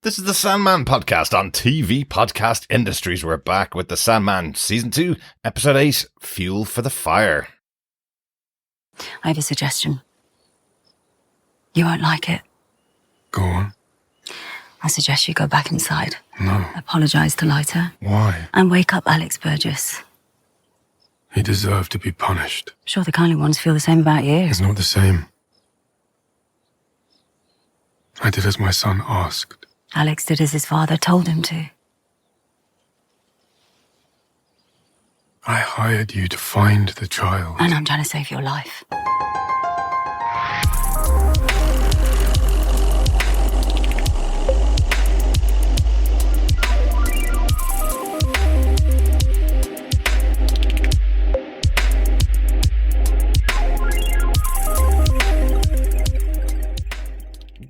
This is the Sandman podcast on TV Podcast Industries. We're back with the Sandman Season 2, Episode 8, Fuel for the Fire. I have a suggestion. You won't like it. Go on. I suggest you go back inside. No. Apologise to Lyta. Why? And wake up Alex Burgess. He deserved to be punished. I'm sure the kindly ones feel the same about you. It's not the same. I did as my son asked. Alex did as his father told him to. I hired you to find the child. And I'm trying to save your life.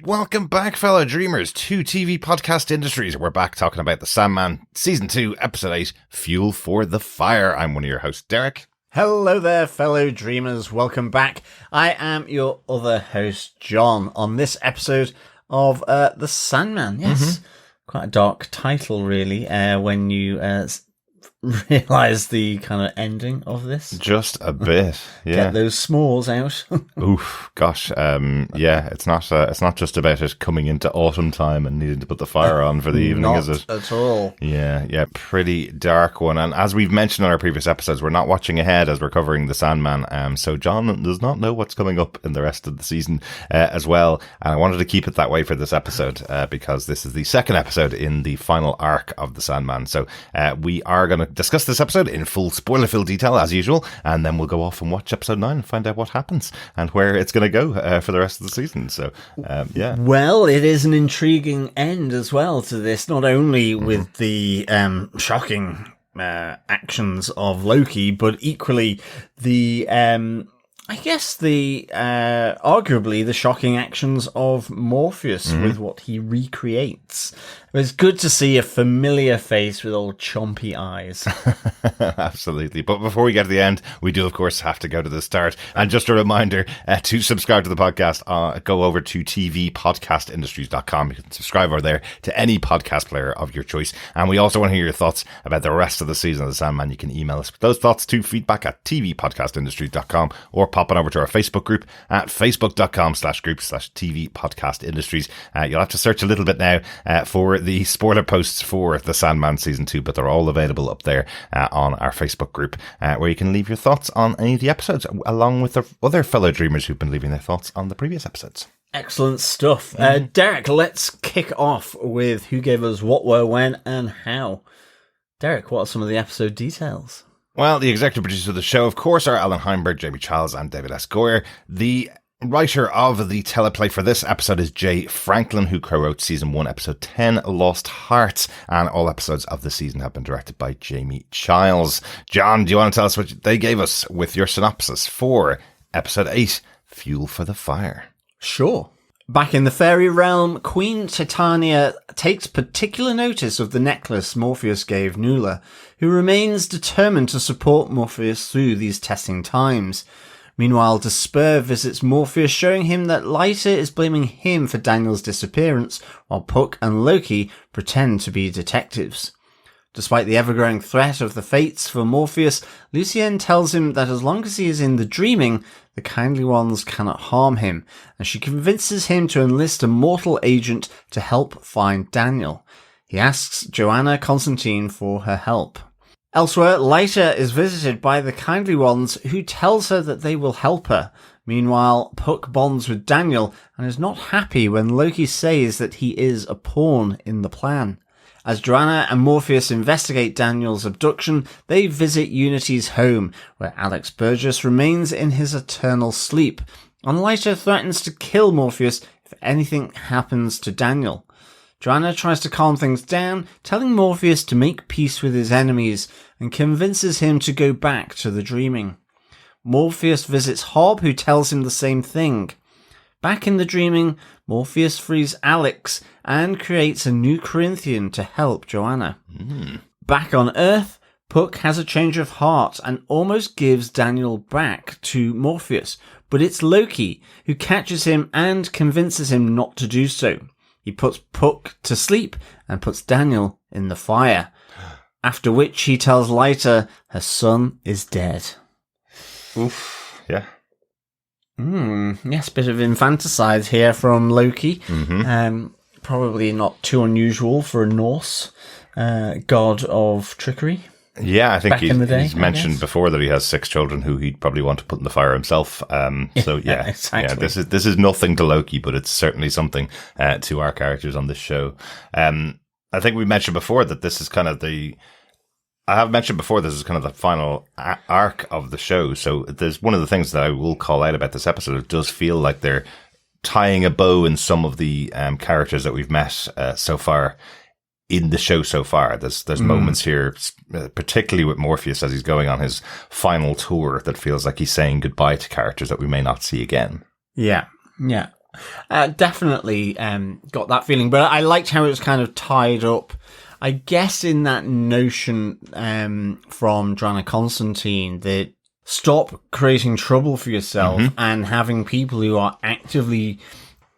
Welcome back, fellow dreamers, to TV Podcast Industries. We're back talking about the Sandman Season 2, Episode 8, Fuel for the Fire. I'm one of your hosts, Derek. Hello there, fellow dreamers. Welcome back. I am your other host, John, on this episode of The Sandman. Yes, quite a dark title, really, when you realise the kind of ending of this. Just a bit, yeah. Get those s'mores out. Oof, gosh, yeah, it's not just about it coming into autumn time and needing to put the fire on for the evening, is it? Not at all. Yeah, pretty dark one. And as we've mentioned on our previous episodes, we're not watching ahead as we're covering the Sandman, so John does not know what's coming up in the rest of the season as well. And I wanted to keep it that way for this episode because this is the second episode in the final arc of the Sandman. So we are going to discuss this episode in full spoiler-filled detail as usual, and then we'll go off and watch episode 9 and find out what happens and where it's going to go for the rest of the season. So yeah, well, it is an intriguing end as well to this, not only with the shocking actions of Loki, but equally the I guess the arguably the shocking actions of Morpheus with what he recreates. It was good to see a familiar face with old chompy eyes. Absolutely. But before we get to the end, we do, of course, have to go to the start. And just a reminder, to subscribe to the podcast, go over to tvpodcastindustries.com. You can subscribe over there to any podcast player of your choice. And we also want to hear your thoughts about the rest of the season of The Sandman. You can email us with those thoughts to feedback@tvpodcastindustries.com or pop on over to our Facebook group at facebook.com/group/tvpodcastindustries. You'll have to search a little bit now for the spoiler posts for The Sandman Season 2, but they're all available up there on our Facebook group where you can leave your thoughts on any of the episodes along with the other fellow dreamers who've been leaving their thoughts on the previous episodes. Excellent stuff. Derek, let's kick off with who gave us what, where, when, and how. Derek, what are some of the episode details? Well, the executive producers of the show, of course, are Alan Heinberg, Jamie Childs, and David S. Goyer. The writer of the teleplay for this episode is Jay Franklin, who co-wrote Season 1, Episode 10, Lost Hearts, and all episodes of the season have been directed by Jamie Childs. John, do you want to tell us what they gave us with your synopsis for Episode 8, Fuel for the Fire? Sure. Back in the Faerie realm, Queen Titania takes particular notice of the necklace Morpheus gave Nuala, who remains determined to support Morpheus through these testing times. Meanwhile, Despair visits Morpheus, showing him that Lyta is blaming him for Daniel's disappearance, while Puck and Loki pretend to be detectives. Despite the ever-growing threat of the Fates for Morpheus, Lucienne tells him that as long as he is in the dreaming, the kindly ones cannot harm him, and she convinces him to enlist a mortal agent to help find Daniel. He asks Johanna Constantine for her help. Elsewhere, Lyta is visited by the kindly ones who tells her that they will help her. Meanwhile, Puck bonds with Daniel and is not happy when Loki says that he is a pawn in the plan. As Johanna and Morpheus investigate Daniel's abduction, they visit Unity's home, where Alex Burgess remains in his eternal sleep, and Lyta threatens to kill Morpheus if anything happens to Daniel. Johanna tries to calm things down, telling Morpheus to make peace with his enemies, and convinces him to go back to the dreaming. Morpheus visits Hob, who tells him the same thing. Back in the dreaming, Morpheus frees Alex and creates a new Corinthian to help Johanna. Back on Earth, Puck has a change of heart and almost gives Daniel back to Morpheus, but it's Loki who catches him and convinces him not to do so. He puts Puck to sleep and puts Daniel in the fire. After which he tells Lyta her son is dead. Oof. Yeah. Yes, bit of infanticide here from Loki. Probably not too unusual for a Norse god of trickery. Yeah, I think Back in the day, he's mentioned before that he has 6 children who he'd probably want to put in the fire himself. So yeah, exactly. Yeah, this is nothing to Loki, but it's certainly something to our characters on this show. I think we mentioned before that this is kind of the final arc of the show. So there's one of the things that I will call out about this episode. It does feel like they're tying a bow in some of the characters that we've met so far in the show so far. There's moments here, particularly with Morpheus as he's going on his final tour, that feels like he's saying goodbye to characters that we may not see again. Yeah. Definitely got that feeling, but I liked how it was kind of tied up, I guess, in that notion from Johanna Constantine that stop creating trouble for yourself and having people who are actively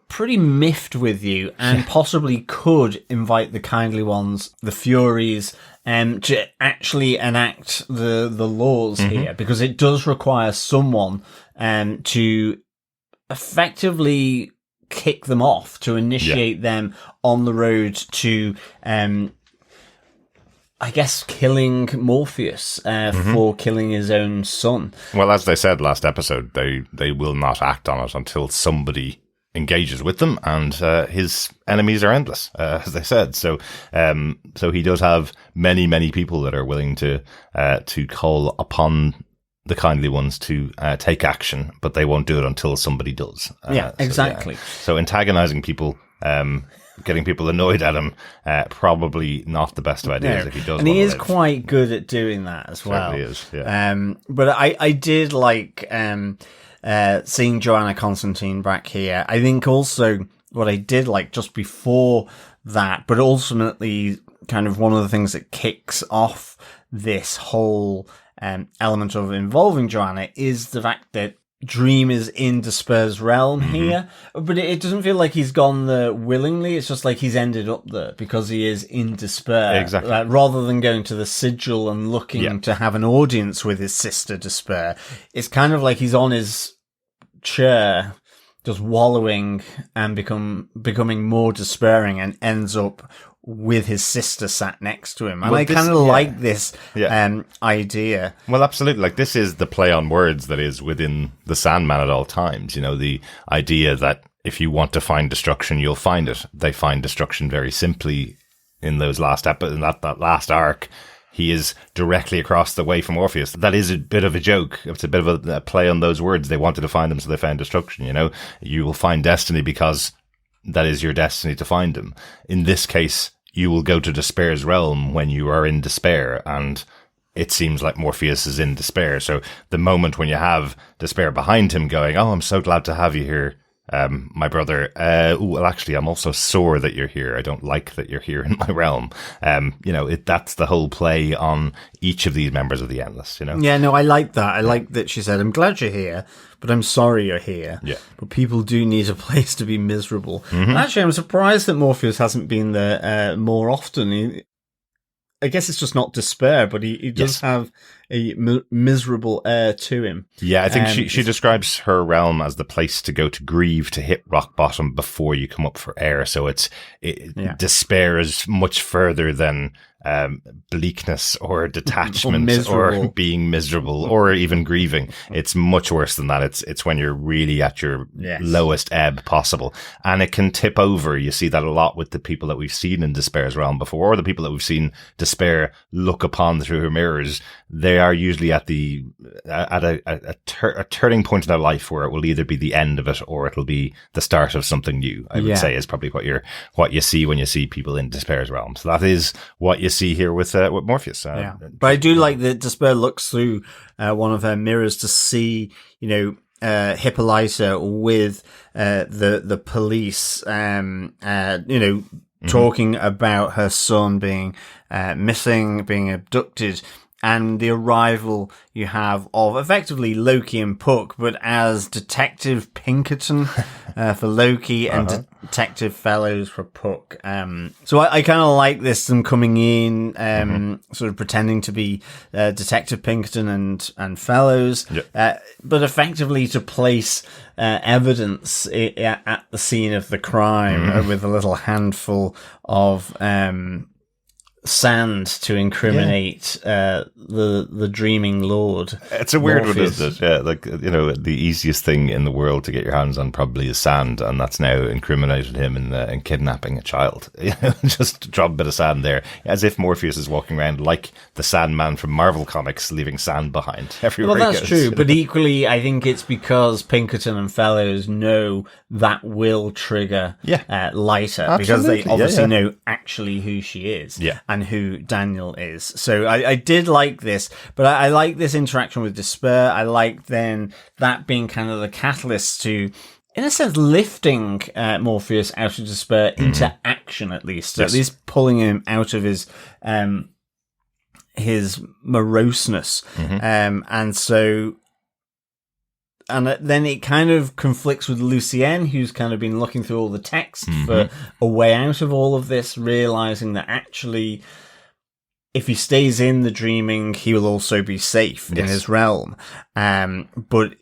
pretty miffed with you and possibly could invite the kindly ones, the Furies, to actually enact the laws here, because it does require someone to effectively kick them off, to initiate them on the road to I guess killing Morpheus for killing his own son. Well, as they said last episode, they will not act on it until somebody engages with them, and his enemies are endless, as they said. So he does have many people that are willing to call upon the kindly ones to take action, but they won't do it until somebody does. Exactly. So antagonizing people, getting people annoyed at him, probably not the best of ideas if he does. And he is quite good at doing that as well. Certainly is, yeah. But I did like seeing Johanna Constantine back here. I think also what I did like just before that, but ultimately kind of one of the things that kicks off this whole element of involving Johanna is the fact that Dream is in Despair's realm here, but it doesn't feel like he's gone there willingly. It's just like he's ended up there because he is in Despair. Exactly. Rather than going to the sigil and looking to have an audience with his sister Despair, it's kind of like he's on his chair just wallowing and becoming more despairing, and ends up with his sister sat next to him. And I kind of like this idea. Well, absolutely. Like, this is the play on words that is within the Sandman at all times. You know, the idea that if you want to find destruction, you'll find it. They find destruction very simply in those last in that last arc. He is directly across the way from Morpheus. That is a bit of a joke. It's a bit of a play on those words. They wanted to find them, so they found destruction. You know, you will find destiny because that is your destiny to find him. In this case, you will go to Despair's realm when you are in despair, and it seems like Morpheus is in despair. So the moment when you have Despair behind him going, "Oh, I'm so glad to have you here, my brother. Well, actually, I'm also sore that you're here. I don't like that you're here in my realm." You know, that's the whole play on each of these members of the Endless, you know? Yeah, no, I like that. I like that she said, "I'm glad you're here, but I'm sorry you're here." Yeah. But people do need a place to be miserable. And actually, I'm surprised that Morpheus hasn't been there more often. I guess it's just not Despair, but he does have a miserable air to him. Yeah, I think she describes her realm as the place to go to grieve, to hit rock bottom before you come up for air. So despair is much further than bleakness or detachment or being miserable or even grieving. It's much worse than that. It's when you're really at your lowest ebb possible. And it can tip over. You see that a lot with the people that we've seen in Despair's realm before, or the people that we've seen Despair look upon through her mirrors. They are usually at a turning point in their life where it will either be the end of it or it'll be the start of something new. I would say is probably what you see when you see people in Despair's realm. So that is what you see here with Morpheus. But I do like that Despair looks through one of her mirrors to see, you know, Hippolyta with the police, talking about her son being missing, being abducted. and the arrival you have of effectively Loki and Puck, but as Detective Pinkerton for Loki and Detective Fellows for Puck. So I kind of like this, them coming in, sort of pretending to be Detective Pinkerton and Fellows, but effectively to place evidence at the scene of the crime with a little handful of sand to incriminate the dreaming lord. It's a weird Morpheus. one, isn't it? Yeah, like, you know, the easiest thing in the world to get your hands on probably is sand, and that's now incriminated him in kidnapping a child. You know, just drop a bit of sand there, as if Morpheus is walking around like the Sandman from Marvel Comics, leaving sand behind everywhere. Well, he that's goes. true, but equally, I think it's because Pinkerton and Fellows know that will trigger Lyta, because they Absolutely. obviously know actually who she is and who Daniel is. So I did like this, but I like this interaction with Despair. I like then that being kind of the catalyst to, in a sense, lifting Morpheus out of despair into action, at least pulling him out of his moroseness. And so, and then it kind of conflicts with Lucienne, who's kind of been looking through all the text for a way out of all of this, realizing that actually, if he stays in the dreaming, he will also be safe in his realm. But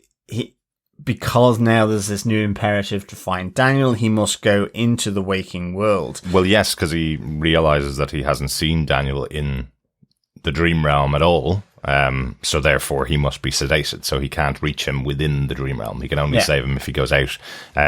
because now there's this new imperative to find Daniel, he must go into the waking world. Well, yes, because he realizes that he hasn't seen Daniel in the dream realm at all. So therefore he must be sedated, so he can't reach him within the dream realm. He can only save him if he goes out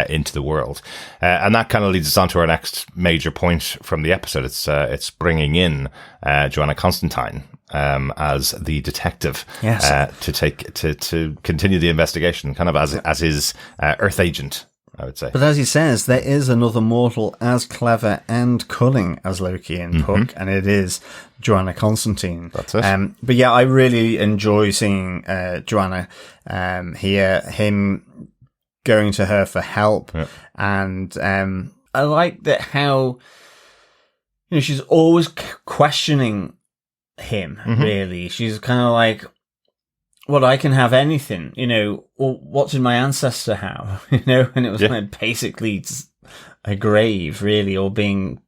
into the world. And that kind of leads us on to our next major point from the episode. It's bringing in Johanna Constantine as the detective to continue the investigation, kind of as his Earth agent, I would say. But as he says, there is another mortal as clever and cunning as Loki and Puck, and it is Johanna Constantine. That's it. But yeah, I really enjoy seeing Johanna here, him going to her for help. Yeah. And I like that how, you know, she's always questioning him, really. She's kind of like, well, I can have anything, you know, well, what did my ancestor have, you know? And it was like basically a grave, really, or being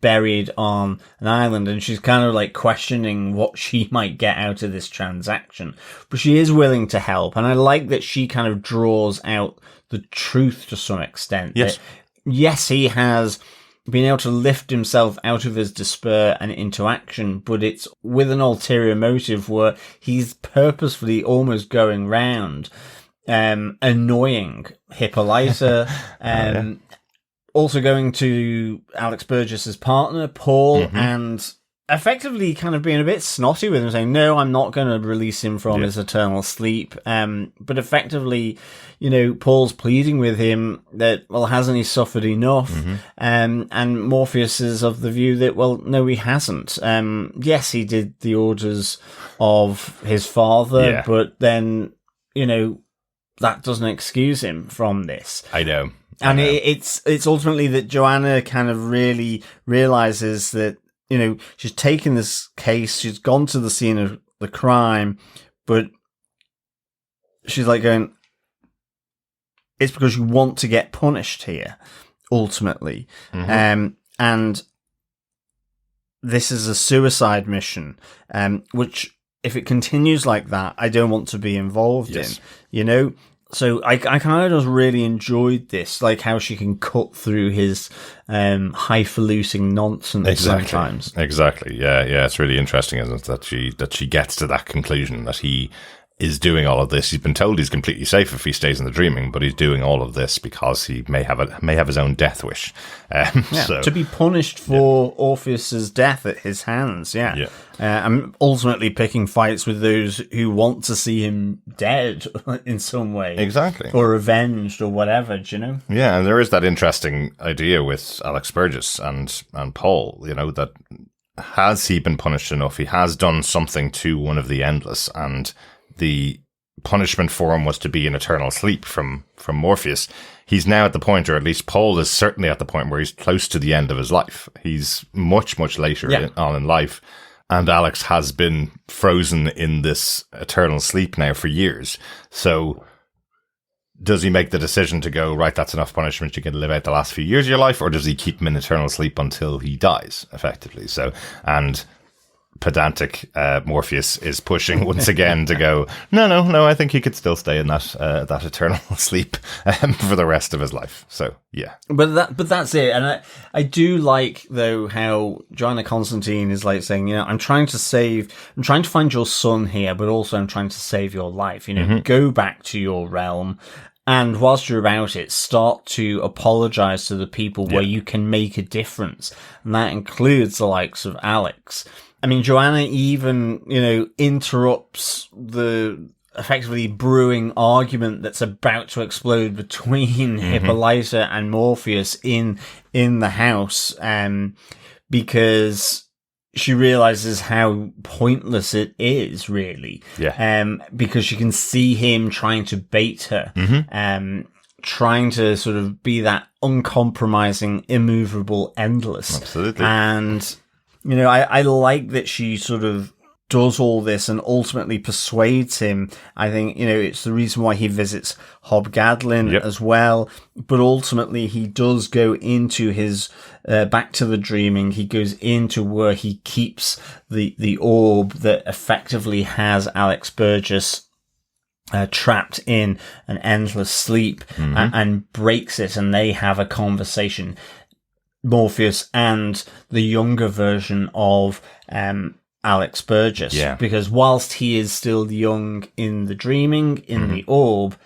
buried on an island. And she's kind of like questioning what she might get out of this transaction. But she is willing to help. And I like that she kind of draws out the truth to some extent. Yes. Yes, he has been able to lift himself out of his despair and into action, but it's with an ulterior motive where he's purposefully almost going round annoying Hippolyta, also going to Alex Burgess's partner, Paul, and effectively kind of being a bit snotty with him, saying, no, I'm not going to release him from his eternal sleep. But effectively, you know, Paul's pleading with him that, well, hasn't he suffered enough? And Morpheus is of the view that, well, no, he hasn't. Yes, he did the orders of his father, but then, you know, that doesn't excuse him from this. I know. And it's ultimately that Johanna kind of really realizes that, you know, she's taken this case, she's gone to the scene of the crime, but she's like going, it's because you want to get punished here, ultimately. And this is a suicide mission, which, if it continues like that, I don't want to be involved in, you know? So I kind of just really enjoyed this, like how she can cut through his highfalutin nonsense sometimes. Exactly. Yeah. It's really interesting, isn't it, that she gets to that conclusion that he is doing all of this. He's been told he's completely safe if he stays in the dreaming, but he's doing all of this because he may have his own death wish. To be punished for Orpheus's death at his hands. I'm ultimately picking fights with those who want to see him dead in some way, exactly, or avenged or whatever. Do you know? Yeah, and there is that interesting idea with Alex Burgess and Paul. You know, that has he been punished enough? He has done something to one of the Endless, and the punishment for him was to be in eternal sleep from Morpheus. He's now at the point, or at least Paul is certainly at the point, where he's close to the end of his life. He's much later on in life. And Alex has been frozen in this eternal sleep now for years. So does he make the decision to go, right, that's enough punishment, you can live out the last few years of your life, or does he keep him in eternal sleep until he dies, effectively? So, and pedantic Morpheus is pushing once again to go, no, I think he could still stay in that eternal sleep for the rest of his life. So yeah, but that's it. And I do like though how Johanna Constantine is like saying, I'm trying to find your son here, but also I'm trying to save your life. Go back to your realm. And whilst you're about it, start to apologize to the people where you can make a difference. And that includes the likes of Alex. I mean, Johanna even, interrupts the effectively brewing argument that's about to explode between Hippolyta and Morpheus in the house, because she realizes how pointless it is, really. Yeah. Because she can see him trying to bait her, trying to sort of be that uncompromising, immovable endless. Absolutely. And I like that she sort of does all this and ultimately persuades him. I think, it's the reason why he visits Hobgadlin as well. But ultimately, he does go into his, back to the dreaming. He goes into where he keeps the orb that effectively has Alex Burgess trapped in an endless sleep and breaks it. And they have a conversation. Morpheus and the younger version of Alex Burgess. Yeah. Because whilst he is still young in the dreaming, in the orb,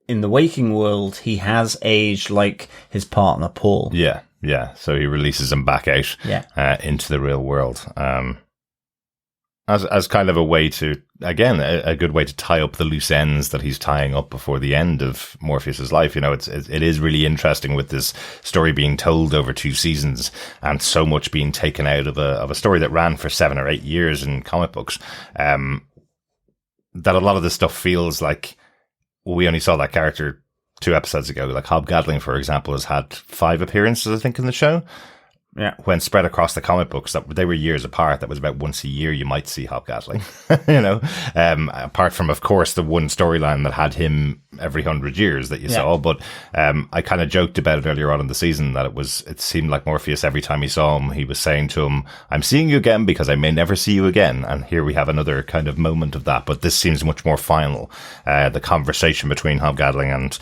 in the waking world, he has aged like his partner Paul. Yeah. So he releases him back out into the real world. As kind of a way to, again, a good way to tie up the loose ends that he's tying up before the end of Morpheus's life. It is really interesting with this story being told over 2 seasons and so much being taken out of a story that ran for 7 or 8 years in comic books. That a lot of this stuff feels like we only saw that character 2 episodes ago. Like Hobgadling, for example, has had 5 appearances, I think, in the show. Yeah, when spread across the comic books, that they were years apart. That was about once a year you might see Hobgadling, apart from, of course, the one storyline that had him every 100 years that you saw. But I kind of joked about it earlier on in the season that it seemed like Morpheus, every time he saw him, he was saying to him, I'm seeing you again because I may never see you again. And here we have another kind of moment of that. But this seems much more final. The conversation between Hobgadling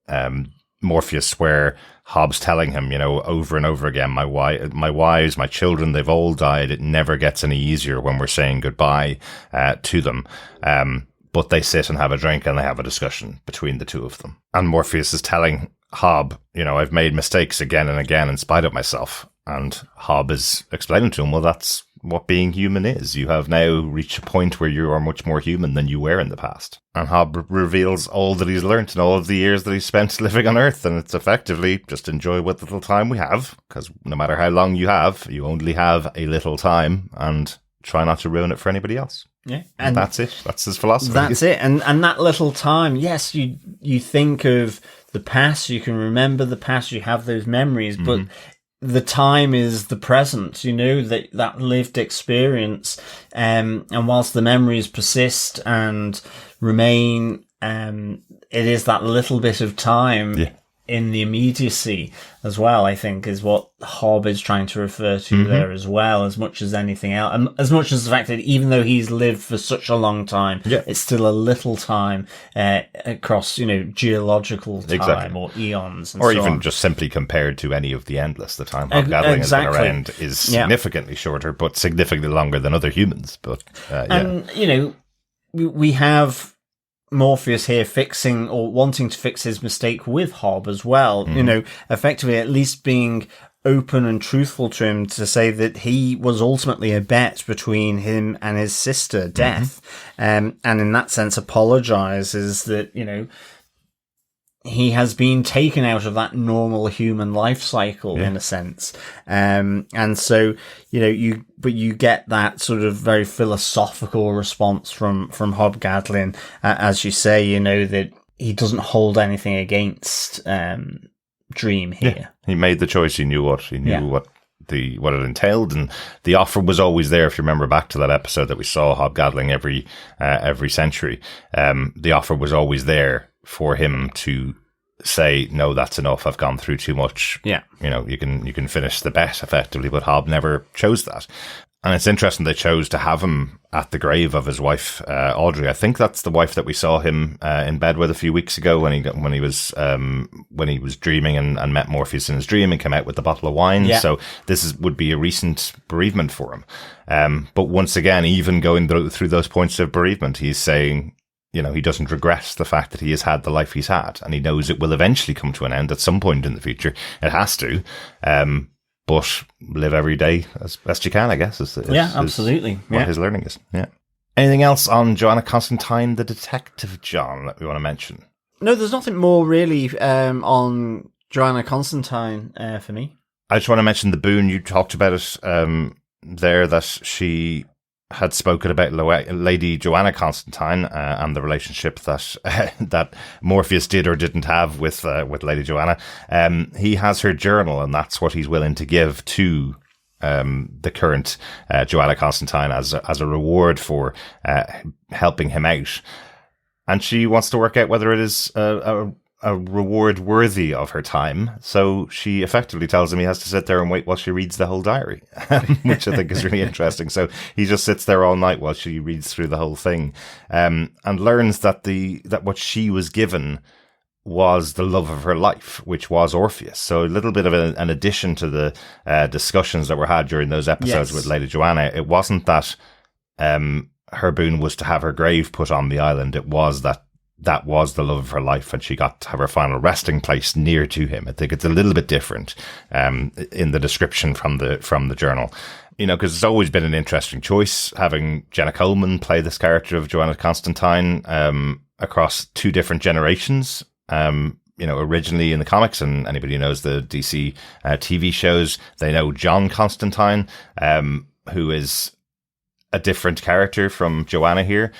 and Morpheus, where Hobbs telling him, over and over again, my wives, my children, they've all died. It never gets any easier when we're saying goodbye to them. But they sit and have a drink and they have a discussion between the two of them. And Morpheus is telling Hob, I've made mistakes again and again in spite of myself. And Hob is explaining to him, well, that's what being human is. You have now reached a point where you are much more human than you were in the past. And Hob reveals all that he's learnt in all of the years that he's spent living on Earth. And it's effectively just enjoy what little time we have, because no matter how long you have, you only have a little time, and try not to ruin it for anybody else. Yeah. And that's it. That's his philosophy. That's it. And that little time, yes, you think of the past, you can remember the past, you have those memories, but the time is the present, that lived experience. And whilst the memories persist and remain, it is that little bit of time in the immediacy as well, I think, is what Hob is trying to refer to there as well, as much as anything else. And as much as the fact that even though he's lived for such a long time, it's still a little time across, geological time or eons. And or so even on. Just simply compared to any of the Endless, the time Hobgadling has been around is significantly shorter, but significantly longer than other humans. But and, we have Morpheus here fixing or wanting to fix his mistake with Hob as well, effectively at least being open and truthful to him to say that he was ultimately a bet between him and his sister, Death, and in that sense apologizes that, he has been taken out of that normal human life cycle in a sense. And so, you get that sort of very philosophical response from Hobgadlin, as you say, that he doesn't hold anything against, Dream here. Yeah. He made the choice. He knew what what it entailed, and the offer was always there. If you remember back to that episode that we saw hobgaddling every century, the offer was always there for him to say, no, that's enough. I've gone through too much. Yeah. You can finish the bet effectively, but Hob never chose that. And it's interesting they chose to have him at the grave of his wife, Audrey. I think that's the wife that we saw him in bed with a few weeks ago when he was dreaming and met Morpheus in his dream and came out with the bottle of wine. Yeah. So this would be a recent bereavement for him. But once again, even going through those points of bereavement, he's saying, he doesn't regret the fact that he has had the life he's had, and he knows it will eventually come to an end at some point in the future. It has to. But live every day as best you can, I guess. Absolutely. What his learning is. Yeah. Anything else on Johanna Constantine, the detective, John, that we want to mention? No, there's nothing more really on Johanna Constantine for me. I just want to mention the boon. You talked about it there, that she had spoken about Lady Johanna Constantine and the relationship that that Morpheus did or didn't have with Lady Johanna. He has her journal, and that's what he's willing to give to the current Johanna Constantine as a reward for helping him out. And she wants to work out whether it is a reward worthy of her time. So she effectively tells him he has to sit there and wait while she reads the whole diary, which I think is really interesting. So he just sits there all night while she reads through the whole thing, and learns that what she was given was the love of her life, which was Orpheus. So a little bit of an addition to the discussions that were had during those episodes with Lady Johanna. It wasn't that her boon was to have her grave put on the island. It was that was the love of her life, and she got to have her final resting place near to him. I think it's a little bit different in the description from the journal, because it's always been an interesting choice having Jenna Coleman play this character of Johanna Constantine across two different generations. Originally in the comics, and anybody who knows the DC TV shows, they know John Constantine, who is a different character from Johanna here.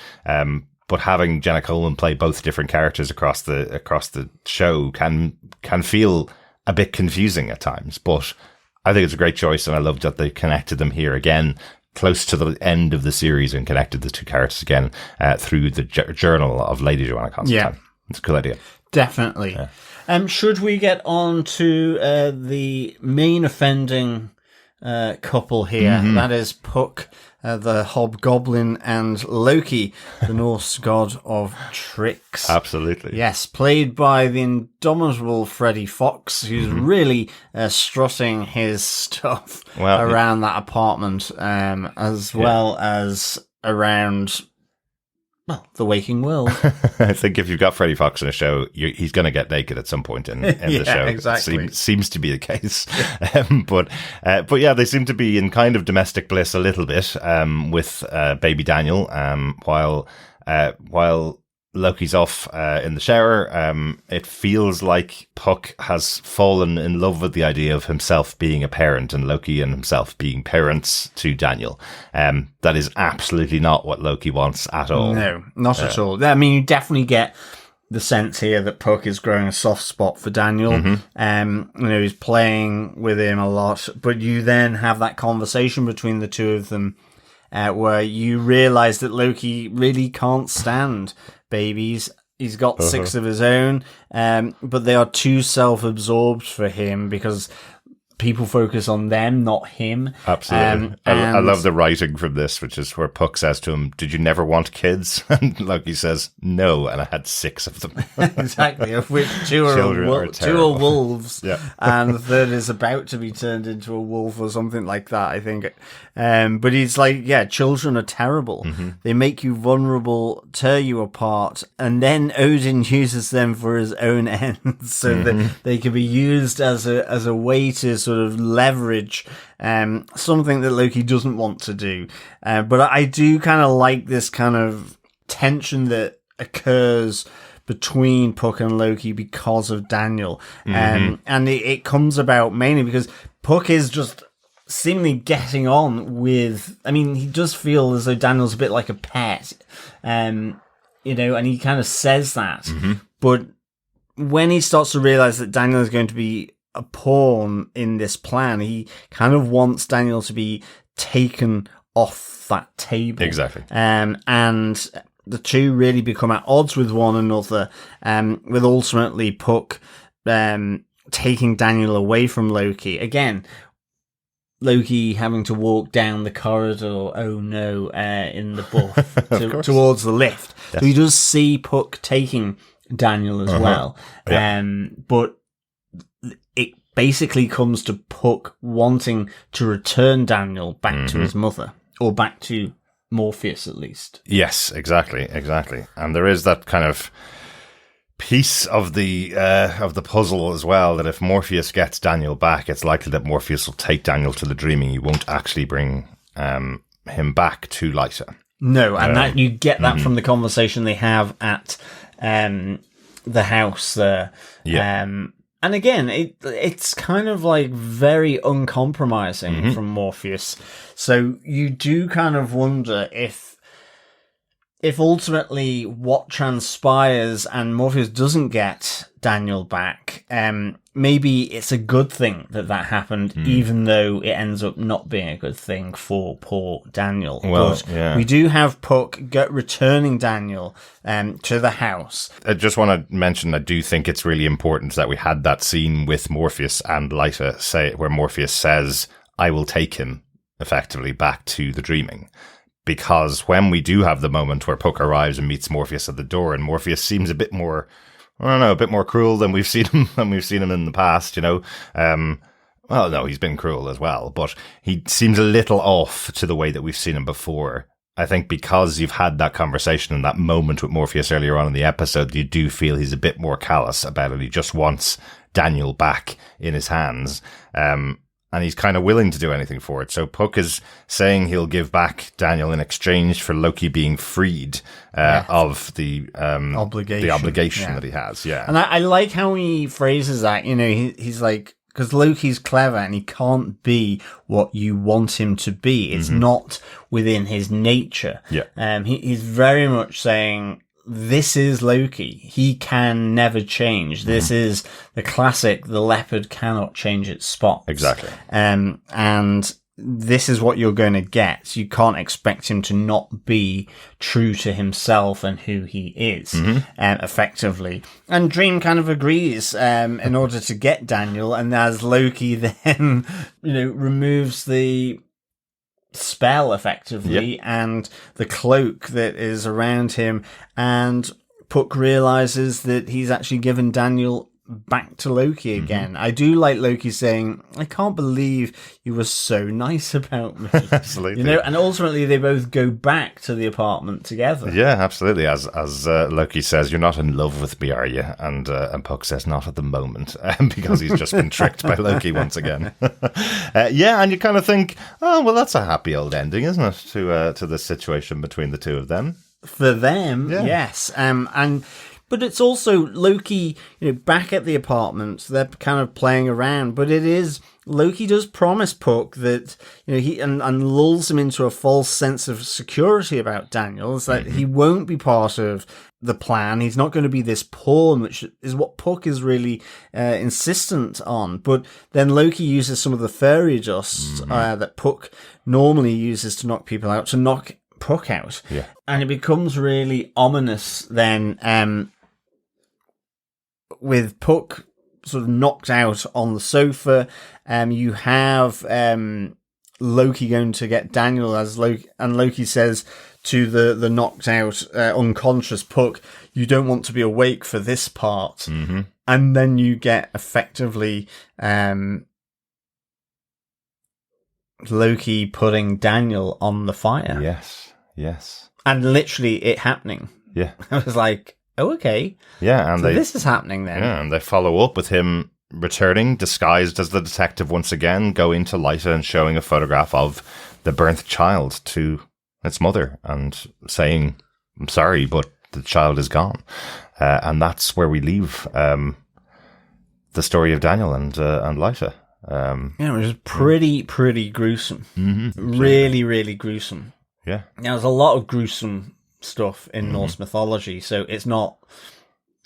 But having Jenna Coleman play both different characters across the show can feel a bit confusing at times. But I think it's a great choice, and I love that they connected them here again, close to the end of the series, and connected the two characters again through the journal of Lady Johanna Constantine. Yeah. It's a cool idea. Definitely. Yeah. Should we get on to the main offending couple here? Mm-hmm. That is Puck, the hobgoblin, and Loki, the Norse god of tricks. Absolutely. Yes, played by the indomitable Freddie Fox, who's really strutting his stuff around that apartment, as well as around the waking world. I think if you've got Freddie Fox in a show, he's going to get naked at some point in the show. Exactly. Seems to be the case. But yeah, they seem to be in kind of domestic bliss a little bit with baby Daniel, while Loki's off in the shower. It feels like Puck has fallen in love with the idea of himself being a parent, and Loki and himself being parents to Daniel. That is absolutely not what Loki wants at all. No, not at all. I mean, you definitely get the sense here that Puck is growing a soft spot for Daniel. He's playing with him a lot, but you then have that conversation between the two of them where you realize that Loki really can't stand babies. He's got 6 of his own, but they are too self-absorbed for him because people focus on them, not him. Absolutely. I love the writing from this, which is where Puck says to him, "Did you never want kids?" And Loki says, "No, and I had 6 of them." Exactly, of which 2 are wolves, and the third is about to be turned into a wolf or something like that, I think. But he's like, children are terrible. They make you vulnerable, tear you apart, and then Odin uses them for his own ends, so that they can be used as a way to sort of leverage something that Loki doesn't want to do. But I do kind of like this kind of tension that occurs between Puck and Loki because of Daniel. And it comes about mainly because Puck is just seemingly getting on with, he does feel as though Daniel's a bit like a pet, and he kind of says that. But when he starts to realize that Daniel is going to be a pawn in this plan. He kind of wants Daniel to be taken off that table. Exactly. And the two really become at odds with one another, with ultimately Puck taking Daniel away from Loki. Again, Loki having to walk down the corridor, in the book, towards the lift. Yes. So he does see Puck taking Daniel as well. Yeah. But it basically comes to Puck wanting to return Daniel back to his mother, or back to Morpheus at least. Yes, exactly. And there is that kind of piece of the puzzle as well, that if Morpheus gets Daniel back, it's likely that Morpheus will take Daniel to the dreaming. He won't actually bring him back to Lyta. No, and that you get that from the conversation they have at the house there. Yeah. And again, it's kind of like very uncompromising from Morpheus. So you do kind of wonder if ultimately what transpires and Morpheus doesn't get Daniel back, maybe it's a good thing that happened, even though it ends up not being a good thing for poor Daniel. Well, but we do have Puck returning Daniel to the house. I just want to mention, I do think it's really important that we had that scene with Morpheus and Lyta where Morpheus says, "I will take him," effectively back to the dreaming. Because when we do have the moment where Puck arrives and meets Morpheus at the door, and Morpheus seems a bit more, a bit more cruel than we've seen him in the past, well, no, he's been cruel as well, but he seems a little off to the way that we've seen him before. I think because you've had that conversation and that moment with Morpheus earlier on in the episode, you do feel he's a bit more callous about it. He just wants Daniel back in his hands. And he's kind of willing to do anything for it. So Puck is saying he'll give back Daniel in exchange for Loki being freed of the obligation that he has. Yeah, and I like how he phrases that. He's like, because Loki's clever and he can't be what you want him to be. It's not within his nature. Yeah, he's very much saying, this is Loki. He can never change. This is the classic, the leopard cannot change its spots. Exactly. And this is what you're going to get. You can't expect him to not be true to himself and who he is, effectively. And Dream kind of agrees, in order to get Daniel. And as Loki then, removes the spell effectively and the cloak that is around him, and Puck realizes that he's actually given Daniel back to Loki again. I do like Loki saying, "I can't believe you were so nice about me." Absolutely. And ultimately they both go back to the apartment together. Yeah, absolutely. As Loki says, "You're not in love with me, are you?" And Puck says, "Not at the moment," because he's just been tricked by Loki once again. And you kind of think, oh, well, that's a happy old ending, isn't it, to the situation between the two of them? For them, yes. But it's also Loki, back at the apartment. They're kind of playing around, but Loki does promise Puck that, he and lulls him into a false sense of security about Daniel. It's that he won't be part of the plan. He's not going to be this pawn, which is what Puck is really insistent on. But then Loki uses some of the fairy dust that Puck normally uses to knock people out, to knock Puck out. Yeah. And it becomes really ominous then, with Puck sort of knocked out on the sofa. You have Loki going to get Daniel and Loki says to the knocked out, unconscious Puck, "You don't want to be awake for this part." And then you get effectively Loki putting Daniel on the fire. Yes. And literally it happening. Yeah. I was like, oh, okay. Yeah, and this is happening then. Yeah, and they follow up with him returning, disguised as the detective once again, going to Lyta and showing a photograph of the burnt child to its mother and saying, "I'm sorry, but the child is gone." And that's where we leave the story of Daniel and Lyta. It was pretty gruesome. Really, really gruesome. Yeah. Now, there's a lot of gruesome stuff in Norse mythology, so it's not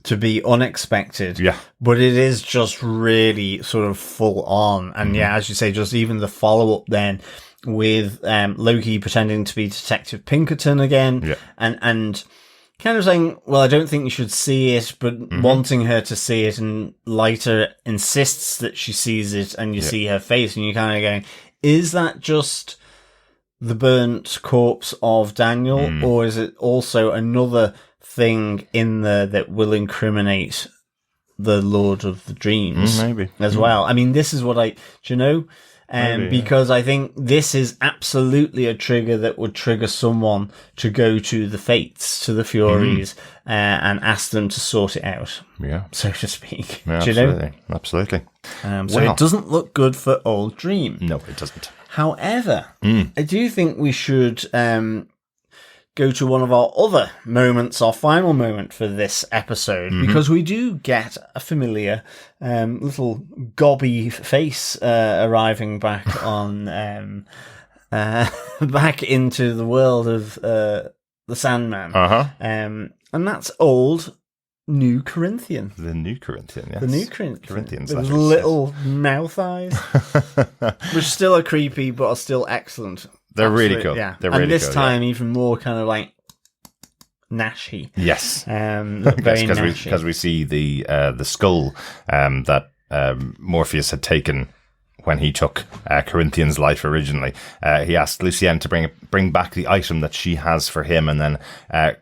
to be unexpected. Yeah. But it is just really sort of full on. And yeah, as you say, just even the follow up then with Loki pretending to be Detective Pinkerton again, and kind of saying, well, I don't think you should see it, but wanting her to see it, and Lyta insists that she sees it, and you see her face, and you're kind of going, is that just the burnt corpse of Daniel, or is it also another thing in there that will incriminate the Lord of the Dreams maybe as well? I mean, this is what because I think this is absolutely a trigger that would trigger someone to go to the Fates, to the Furies, and ask them to sort it out, so to speak. Yeah, do you know? Absolutely. So it doesn't look good for old Dream. No, it doesn't. However, I do think we should go to one of our other moments, our final moment for this episode, because we do get a familiar little gobby face arriving back on back into the world of the Sandman. And that's old New Corinthian. The New Corinthian, yes. The New Corinthians. With letters, little mouth eyes, which still are creepy, but are still excellent. They're really cool. Yeah. They're really and this cool, time even more kind of like Nashy. Yes. Very Nashy. Because we see the skull that Morpheus had taken when he took Corinthian's life originally. He asked Lucienne to bring back the item that she has for him, and then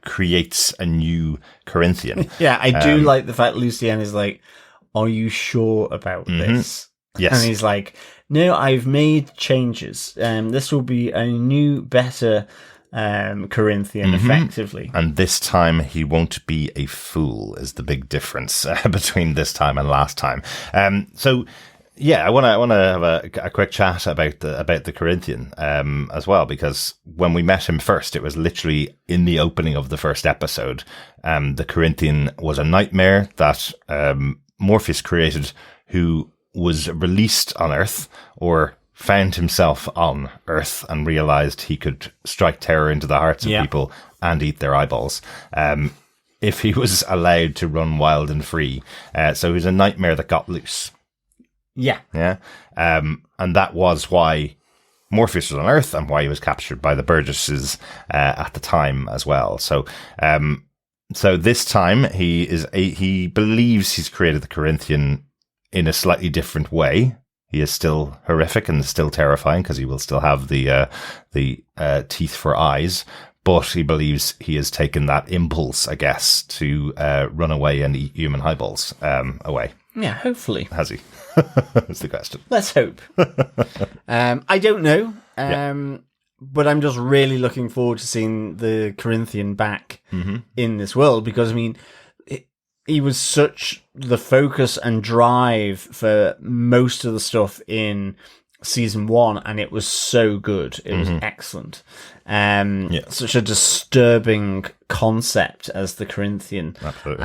creates a new Corinthian. Yeah, I do like the fact Lucienne is like, are you sure about this? Yes. And he's like, no, I've made changes. This will be a new, better Corinthian, effectively. And this time he won't be a fool, is the big difference between this time and last time. So yeah, I want to have a quick chat about the Corinthian as well, because when we met him first, it was literally in the opening of the first episode. The Corinthian was a nightmare that Morpheus created, who was released on Earth, or found himself on Earth and realized he could strike terror into the hearts of people and eat their eyeballs if he was allowed to run wild and free. So he was a nightmare that got loose. Yeah. And that was why Morpheus was on Earth, and why he was captured by the Burgesses at the time as well. So this time he believes he's created the Corinthian in a slightly different way. He is still horrific and still terrifying, because he will still have the teeth for eyes. But he believes he has taken that impulse, I guess, to run away and eat human eyeballs away. Yeah, hopefully. Has he? That's the question. Let's hope. I don't know. But I'm just really looking forward to seeing the Corinthian back in this world, because, I mean, he was such the focus and drive for most of the stuff in season 1, and it was so good. It was excellent. Such a disturbing concept as the Corinthian. Absolutely.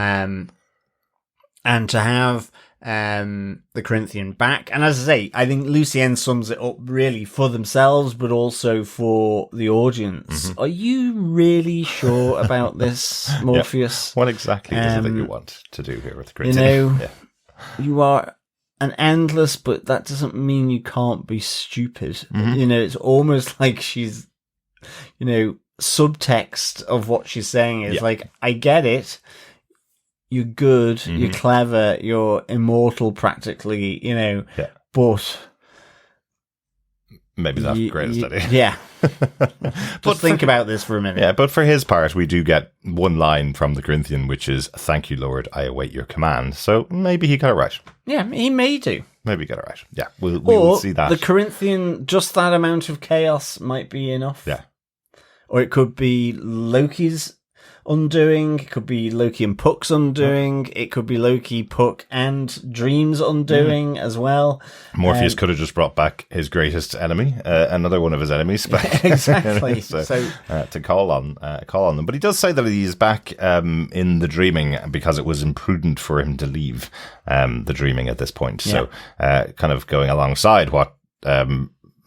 And to have the Corinthian back, and as I say, I think Lucienne sums it up really for themselves, but also for the audience. Are you really sure about this, Morpheus? What exactly is it that you want to do here with the Corinthian? You are an endless, but that doesn't mean you can't be stupid. It's almost like she's, subtext of what she's saying is like, I get it. You're good, you're clever, you're immortal practically, but maybe that's the greatest idea. Yeah. But think about this for a minute. Yeah, but for his part, we do get one line from the Corinthian, which is, "Thank you, Lord, I await your command." So maybe he got it right. Yeah, he may do. Maybe he got it right. Yeah, we will see that. The Corinthian, just that amount of chaos might be enough. Yeah. Or it could be Loki's undoing. It could be Loki and Puck's undoing. It could be Loki, Puck, and Dream's undoing as well. Morpheus could have just brought back his greatest enemy, another one of his enemies, back. Exactly. so to call on them. But he does say that he is back in the dreaming because it was imprudent for him to leave the dreaming at this point. So kind of going alongside what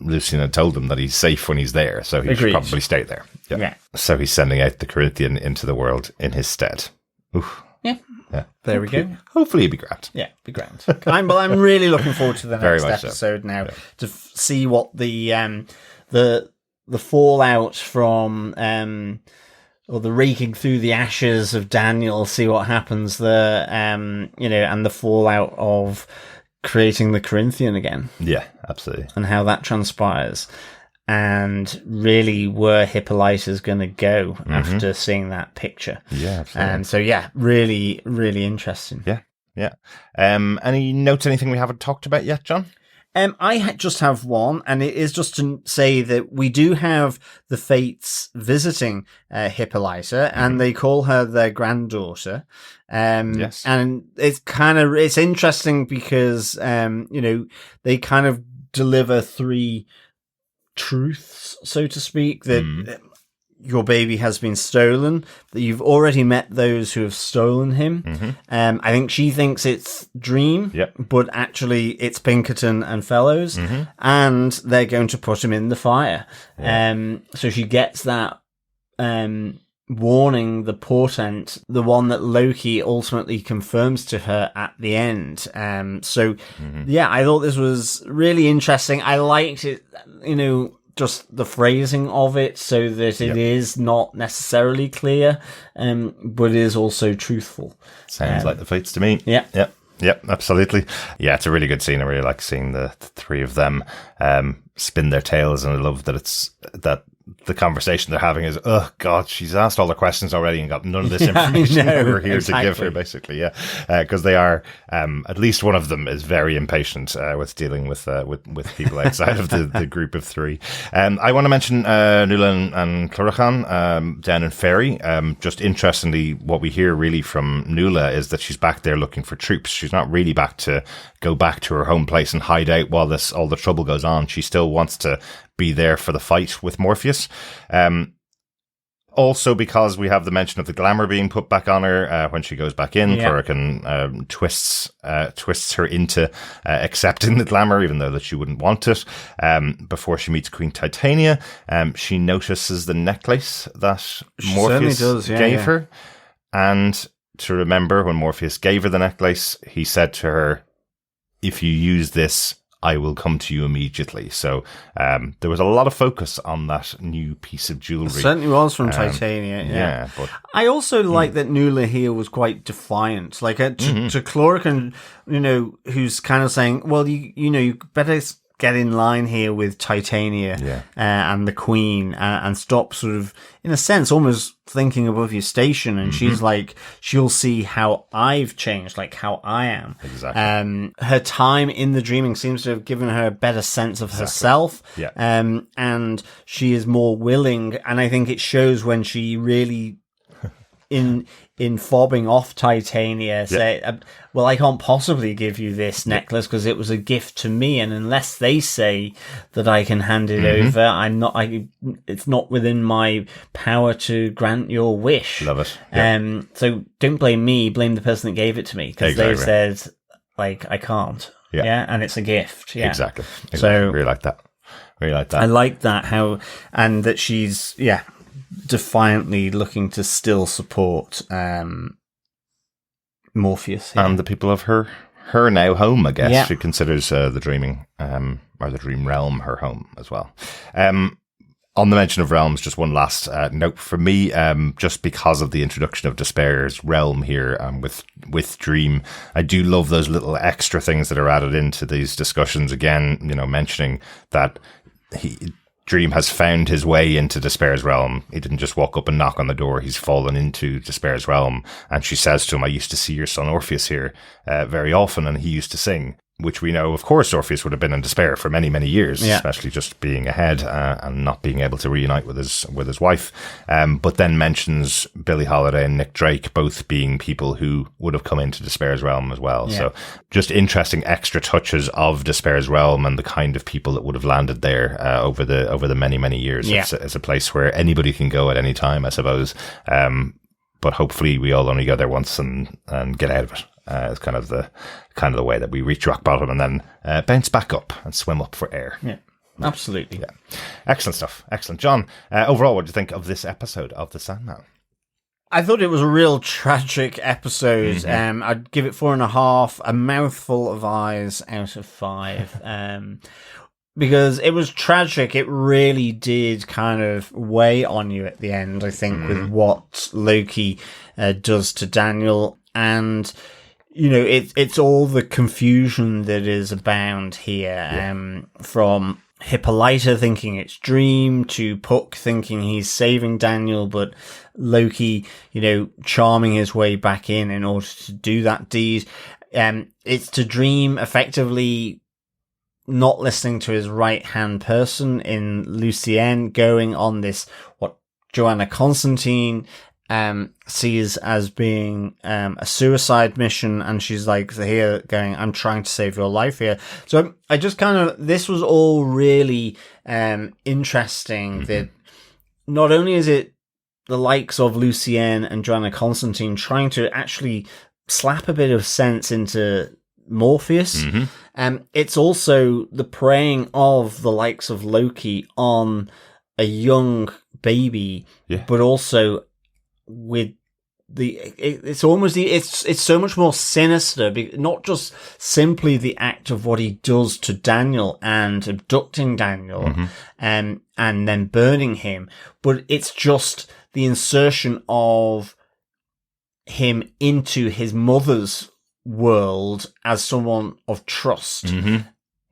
Lucienne had told him, that he's safe when he's there, so he should probably stay there. Yeah. So he's sending out the Corinthian into the world in his stead. Oof. Yeah. Yeah. There we go. Hopefully it'll be grand. Yeah, be grand. I'm really looking forward to the Very next much so. episode now Yeah. to see what the fallout from or the raking through the ashes of Daniel, see what happens there, and the fallout of creating the Corinthian again. Yeah, absolutely. And how that transpires. And really where Hippolyta's going to go after seeing that picture. Yeah, absolutely. And so, yeah, really, really interesting. Yeah, yeah. Any notes, anything we haven't talked about yet, John? I just have one, and it is just to say that we do have the Fates visiting Hippolyta, and they call her their granddaughter. Yes. And it's interesting because, they kind of deliver three truths, so to speak, that your baby has been stolen, that you've already met those who have stolen him. I think she thinks it's Dream, but actually it's Pinkerton and Fellows, and they're going to put him in the fire. So she gets that warning, the portent, the one that Loki ultimately confirms to her at the end. I thought this was really interesting. I liked it, just the phrasing of it, so that it is not necessarily clear, but is also truthful. Sounds like the Fates to me. Yeah. Yep, absolutely. Yeah, it's a really good scene. I really like seeing the three of them spin their tails, and I love that the conversation they're having is, oh God, she's asked all the questions already and got none of this information we're here to give her, basically. Because they are, at least one of them is very impatient with dealing with people outside of the group of three. I want to mention Nuala and Clorachan down in Faerie. Just interestingly, what we hear really from Nuala is that she's back there looking for troops. She's not really go back to her home place and hide out while all the trouble goes on. She still wants to be there for the fight with Morpheus. Also because we have the mention of the glamour being put back on her when she goes back in. Clorachan twists her into accepting the glamour, even though that she wouldn't want it. Before she meets Queen Titania, she notices the necklace that Morpheus gave her. And to remember, when Morpheus gave her the necklace, he said to her, if you use this, I will come to you immediately. So there was a lot of focus on that new piece of jewelry. It certainly was from Titania. But I also like that Nuala here was quite defiant. Like to Clorachan, who's kind of saying, well, you better get in line here with Titania and the Queen and stop sort of, in a sense, almost thinking above your station. And she's like, she'll see how I've changed, like how I am. Exactly. Her time in the dreaming seems to have given her a better sense of herself. And she is more willing. And I think it shows when she really, in fobbing off Titania, say, well, I can't possibly give you this necklace because it was a gift to me, and unless they say that I can hand it over, it's not within my power to grant your wish. Love it. So don't blame me, blame the person that gave it to me, because they said, like, I can't. And it's a gift. Exactly. So really like that. I like that, and that she's, defiantly looking to still support Morpheus here. And the people of her now home, I guess. She considers the dreaming or the dream realm her home as well. On the mention of realms, just one last note for me, just because of the introduction of Despair's realm here with Dream, I do love those little extra things that are added into these discussions. Again, mentioning that Dream has found his way into Despair's realm. He didn't just walk up and knock on the door. He's fallen into Despair's realm. And she says to him, I used to see your son Orpheus here very often, and he used to sing. Which we know, of course, Orpheus would have been in despair for many, many years, especially just being ahead and not being able to reunite with his wife. But then mentions Billie Holiday and Nick Drake both being people who would have come into Despair's realm as well. So just interesting extra touches of Despair's realm and the kind of people that would have landed there over the many, many years. It's a place where anybody can go at any time, I suppose. But hopefully we all only go there once and get out of it. It's kind of the way that we reach rock bottom and then bounce back up and swim up for air. Yeah, absolutely. Yeah, excellent stuff. Excellent, John. Overall, what do you think of this episode of The Sandman? I thought it was a real tragic episode. I'd give it 4.5, a mouthful of eyes out of 5. Because it was tragic. It really did kind of weigh on you at the end, I think, with what Loki does to Daniel. And, you know, it's all the confusion that is abound here, from Hippolyta thinking it's Dream to Puck thinking he's saving Daniel, but Loki, you know, charming his way back in order to do that deed. It's to Dream effectively not listening to his right-hand person in Lucienne, going on this, what Johanna Constantine sees as being a suicide mission, and she's like here going, I'm trying to save your life here. So I just kind of, this was all really interesting, that not only is it the likes of Lucienne and Johanna Constantine trying to actually slap a bit of sense into Morpheus, it's also the preying of the likes of Loki on a young baby, but also with it's so much more sinister, not just simply the act of what he does to Daniel and abducting Daniel and then burning him, but it's just the insertion of him into his mother's world as someone of trust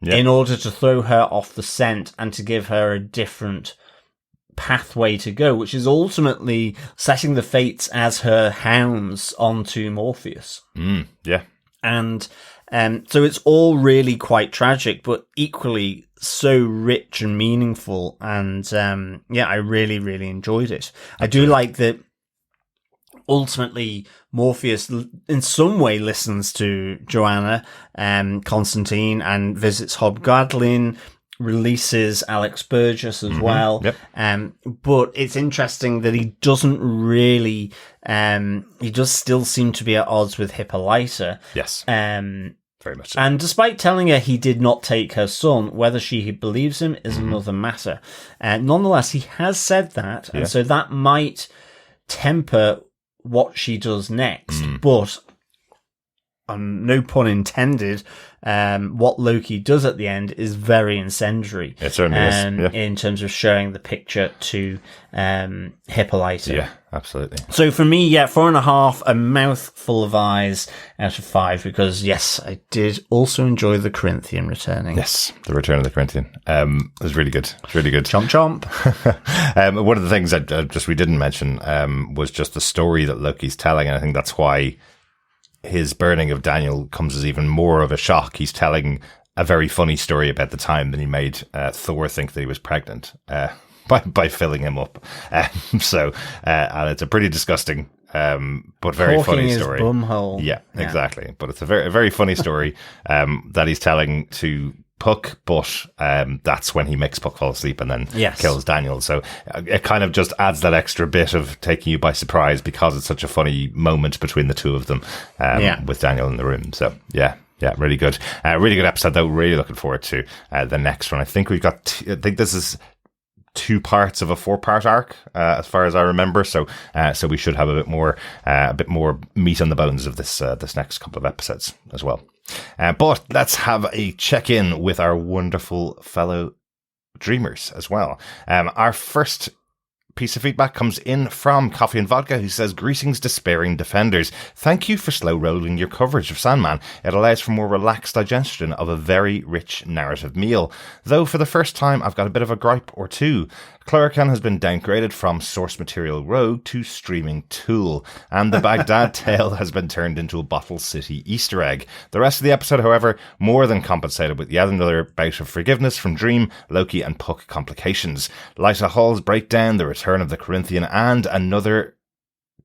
in order to throw her off the scent and to give her a different pathway to go, which is ultimately setting the fates as her hounds onto Morpheus. And so it's all really quite tragic, but equally so rich and meaningful. And I really, really enjoyed it. I do like that ultimately Morpheus in some way listens to Johanna Constantine and visits Hobgoblin, releases Alex Burgess as well. But it's interesting that he doesn't really, he does still seem to be at odds with Hippolyta. Very much so. And despite telling her he did not take her son, whether she believes him is another matter. Nonetheless, he has said that, and so that might temper what she does next. But, no pun intended, what Loki does at the end is very incendiary. It certainly is. In terms of showing the picture to Hippolyta. Yeah, absolutely. So for me, 4.5, a mouthful of eyes out of 5, because yes, I did also enjoy the Corinthian returning. Yes, the return of the Corinthian. It was really good. It's really good. Chomp chomp. One of the things that we didn't mention was just the story that Loki's telling, and I think that's why his burning of Daniel comes as even more of a shock. He's telling a very funny story about the time that he made Thor think that he was pregnant by filling him up. And it's a pretty disgusting but very funny story. Bumhole. Yeah, exactly. But it's a very, very funny story that he's telling to Puck, but that's when he makes Puck fall asleep and then kills Daniel. So it kind of just adds that extra bit of taking you by surprise, because it's such a funny moment between the two of them with Daniel in the room. So yeah, really good. Really good episode, though. Really looking forward to the next one. I think we've got, I think this is 2 parts of a 4-part arc, as far as I remember. So we should have a bit more meat on the bones of this next couple of episodes as well. But let's have a check-in with our wonderful fellow dreamers as well. Our first piece of feedback comes in from Coffee and Vodka, who says, "Greetings, despairing defenders. Thank you for slow rolling your coverage of Sandman. It allows for more relaxed digestion of a very rich narrative meal. Though for the first time, I've got a bit of a gripe or two. Chlorocan has been downgraded from source material rogue to streaming tool, and the Baghdad tale has been turned into a Bottle City Easter egg. The rest of the episode, however, more than compensated with yet another bout of forgiveness from Dream, Loki and Puck complications. Lyta Hall's breakdown, the return of the Corinthian, and another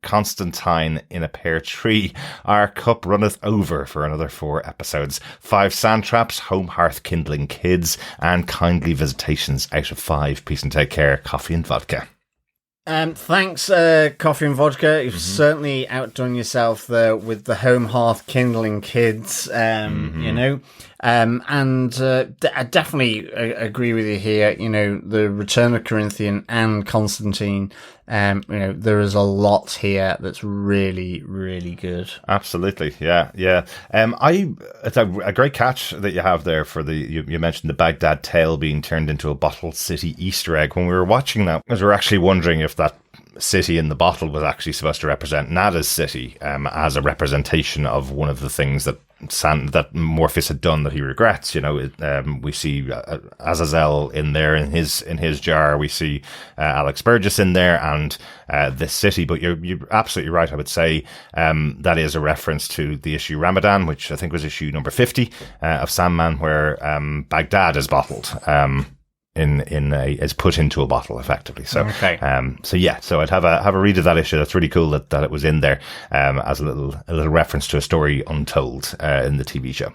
Constantine in a pear tree. Our cup runneth over for another 4 episodes. 5 sand traps, home hearth kindling kids, and kindly visitations out of 5. Peace and take care. Coffee and Vodka." Thanks, Coffee and Vodka. You've certainly outdone yourself there with the home hearth kindling kids. You know, I definitely agree with you here. You know, the return of Corinthian and Constantine, you know, there is a lot here that's really, really good. Absolutely. Yeah. It's a great catch that you have there for you mentioned the Baghdad tale being turned into a Bottle City Easter egg. When we were watching that, because we were actually wondering if that city in the bottle was actually supposed to represent Nada's city, as a representation of one of the things that Morpheus had done that he regrets. You know, we see Azazel in there in his jar. We see Alex Burgess in there, and this city. But you're absolutely right. I would say that is a reference to the issue Ramadan, which I think was issue number 50 of Sandman, where Baghdad is bottled. Is put into a bottle effectively. So, okay. So I'd have a read of that issue. That's really cool that it was in there, as a little reference to a story untold, in the TV show.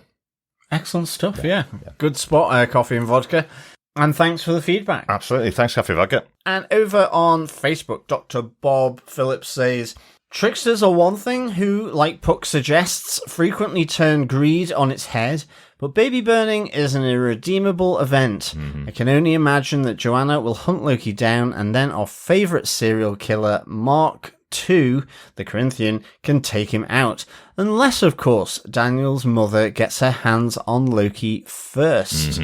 Excellent stuff. Yeah. Good spot, Coffee and Vodka. And thanks for the feedback. Absolutely. Thanks, Coffee and Vodka. And over on Facebook, Dr. Bob Phillips says, tricksters are one thing who, like Puck suggests, frequently turn greed on its head, but baby burning is an irredeemable event. I can only imagine that Johanna will hunt Loki down, and then our favourite serial killer, Mark II, the Corinthian, can take him out. Unless, of course, Daniel's mother gets her hands on Loki first.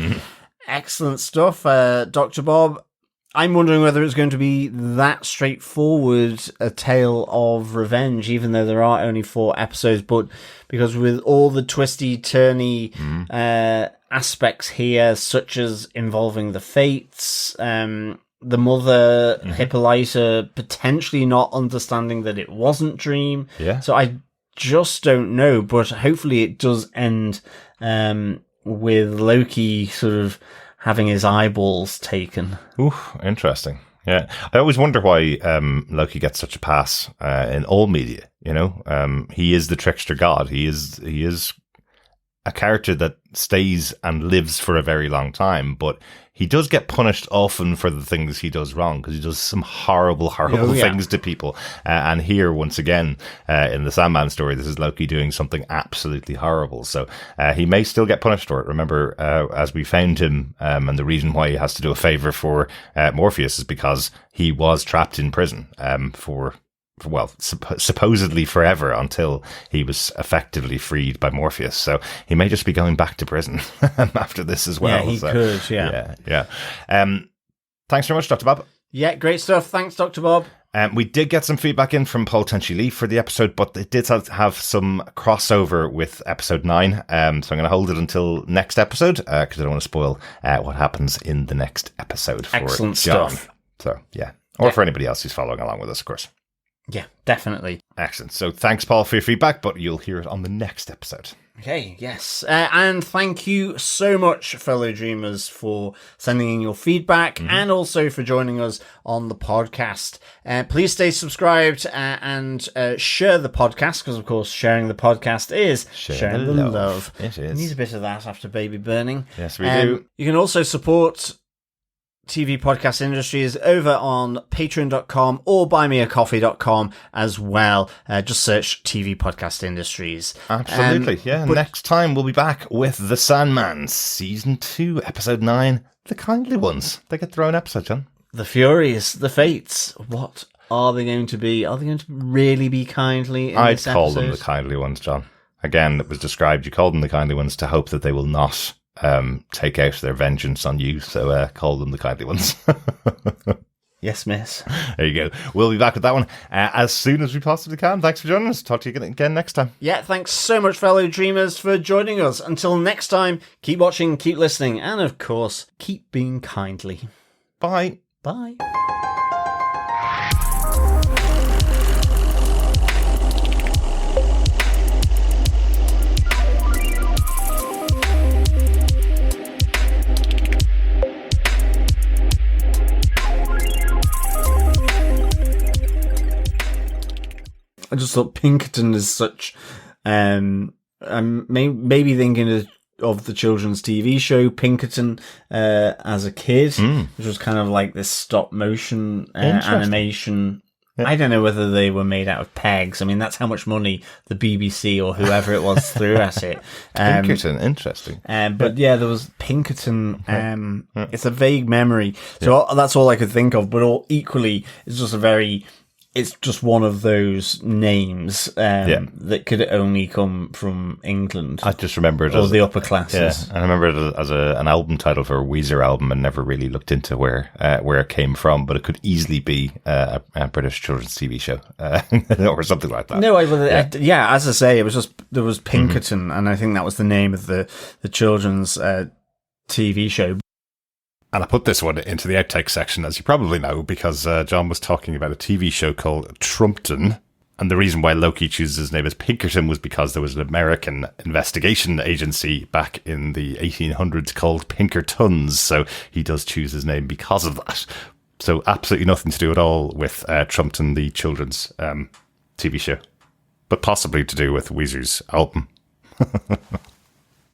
Excellent stuff, Dr. Bob. I'm wondering whether it's going to be that straightforward a tale of revenge, even though there are only 4 episodes, but because with all the twisty-turny aspects here, such as involving the Fates, the mother, Hippolyta, potentially not understanding that it wasn't Dream. Yeah. So I just don't know, but hopefully it does end with Loki sort of having his eyeballs taken. Ooh, interesting. Yeah, I always wonder why Loki gets such a pass in all media. You know, he is the trickster god. He is a character that stays and lives for a very long time, but he does get punished often for the things he does wrong, because he does some horrible things to people. And here, once again, in the Sandman story, this is Loki doing something absolutely horrible. So he may still get punished for it. Remember, as we found him, and the reason why he has to do a favor for Morpheus is because he was trapped in prison supposedly forever, until he was effectively freed by Morpheus. So he may just be going back to prison after this as well. Yeah, he could, Yeah. Thanks very much, Dr. Bob. Yeah, great stuff. Thanks, Dr. Bob. We did get some feedback in from Paul Tenchi-Lee for the episode, but it did have some crossover with episode 9. So I'm going to hold it until next episode, because I don't want to spoil what happens in the next episode for Excellent John. stuff. So, yeah. Or for anybody else who's following along with us, of course. Yeah, definitely. Excellent. So thanks, Paul, for your feedback, but you'll hear it on the next episode. Okay, yes. And thank you so much, fellow dreamers, for sending in your feedback and also for joining us on the podcast. Please stay subscribed and share the podcast, because, of course, sharing the podcast is sharing the love. It is. Need a bit of that after baby burning. Yes, we do. You can also support TV Podcast Industries over on patreon.com or buymeacoffee.com as well. Just search TV Podcast Industries. Absolutely, yeah. Next time we'll be back with The Sandman, Season 2, Episode 9, The Kindly Ones. They get their own episode, John. The Furies, the Fates. What are they going to be? Are they going to really be kindly in I'd this call episode? them The Kindly Ones, John. Again, it was described, you called them The Kindly Ones to hope that they will not take out their vengeance on you, so call them The Kindly Ones. Yes, miss. There you go. We'll be back with that one as soon as we possibly can. Thanks for joining us. Talk to you again next time. Yeah, thanks so much, fellow dreamers, for joining us. Until next time, keep watching, keep listening, and of course, keep being kindly. Bye. Bye. I just thought Pinkerton is such. I'm maybe thinking of the children's TV show Pinkerton as a kid, which was kind of like this stop motion animation I don't know whether they were made out of pegs. I mean, that's how much money the BBC or whoever it was threw at it. Pinkerton, interesting. But yeah, there was Pinkerton. It's a vague memory. So that's all I could think of. But equally, it's just one of those names that could only come from England. I just remember it or as the upper classes. Yeah, I remember it as an album title for a Weezer album, and never really looked into where it came from. But it could easily be a British children's TV show or something like that. No, as I say, it was just there was Pinkerton, and I think that was the name of the children's TV show. And I put this one into the outtake section, as you probably know, because John was talking about a TV show called Trumpton. And the reason why Loki chooses his name as Pinkerton was because there was an American investigation agency back in the 1800s called Pinkertons. So he does choose his name because of that. So absolutely nothing to do at all with Trumpton, the children's TV show. But possibly to do with Weezer's album.